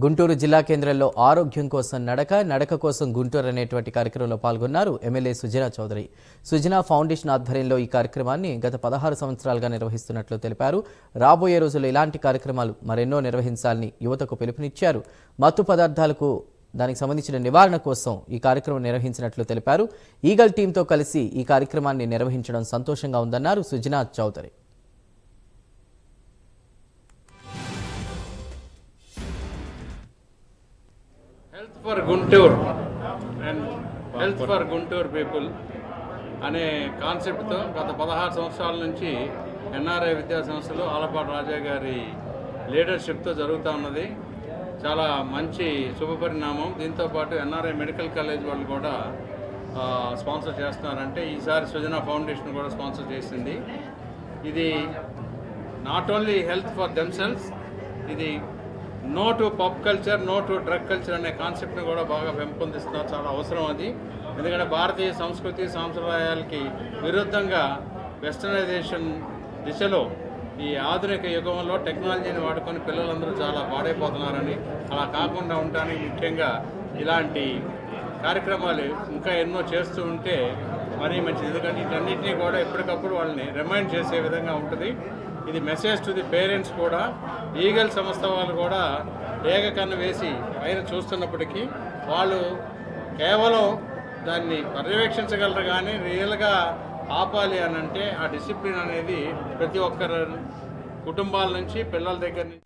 గుంటూరు జిల్లా కేంద్రంలో ఆరోగ్యం కోసం నడక కోసం గుంటూరు అనేటువంటి కార్యక్రమంలో పాల్గొన్నారు ఎమ్మెల్యే సుజనా చౌదరి. సుజనా ఫౌండేషన్ ఆధ్వర్యంలో ఈ కార్యక్రమాన్ని గత 16 సంవత్సరాలుగా నిర్వహిస్తున్నట్లు తెలిపారు. రాబోయే రోజుల్లో ఇలాంటి కార్యక్రమాలు మరెన్నో నిర్వహించాలని యువతకు పిలుపునిచ్చారు. మత్తు పదార్థాలకు దానికి సంబంధించిన నివారణ కోసం ఈ కార్యక్రమం నిర్వహించినట్లు తెలిపారు. ఈగల్ టీంతో కలిసి ఈ కార్యక్రమాన్ని నిర్వహించడం సంతోషంగా ఉందన్నారు Sujana Chowdary. Health for Guntur and health for Guntur people అనే కాన్సెప్ట్తో గత 16 సంవత్సరాల నుంచి ఎన్ఆర్ఐ విద్యా సంస్థలు ఆలపాటి రాజా గారి లీడర్షిప్తో జరుగుతూ ఉన్నది. చాలా మంచి శుభపరిణామం. దీంతోపాటు ఎన్ఆర్ఐ మెడికల్ కాలేజ్ వాళ్ళు కూడా స్పాన్సర్ చేస్తున్నారంటే ఈసారి సుజనా ఫౌండేషన్ కూడా స్పాన్సర్ చేసింది. ఇది not only health for themselves, ఇది no to pub culture, no to drug culture అనే కాన్సెప్ట్ని కూడా బాగా పెంపొందిస్తున్నారు. చాలా అవసరం అది. ఎందుకంటే భారతీయ సంస్కృతి సాంప్రదాయాలకి విరుద్ధంగా వెస్టర్నైజేషన్ దిశలో ఈ ఆధునిక యుగంలో టెక్నాలజీని వాడుకొని పిల్లలందరూ చాలా పాడైపోతున్నారని, అలా కాకుండా ఉండడానికి ముఖ్యంగా ఇలాంటి కార్యక్రమాలు ఇంకా ఎన్నో చేస్తూ ఉంటే మరీ మంచిది. ఎందుకంటే వీటన్నిటినీ కూడా ఎప్పటికప్పుడు వాళ్ళని రిమైండ్ చేసే విధంగా ఉంటుంది. ఇది మెసేజ్ టు ది పేరెంట్స్ కూడా. ఈగల్ సంస్థ వాళ్ళు కూడా ఏకకన్ను వేసి పైన చూస్తున్నప్పటికీ వాళ్ళు కేవలం దాన్ని పర్యవేక్షించగలరు, కానీ రియల్గా ఆపాలి అని అంటే ఆ డిసిప్లిన్ అనేది ప్రతి ఒక్కరి కుటుంబాల నుంచి పిల్లల దగ్గర నుంచి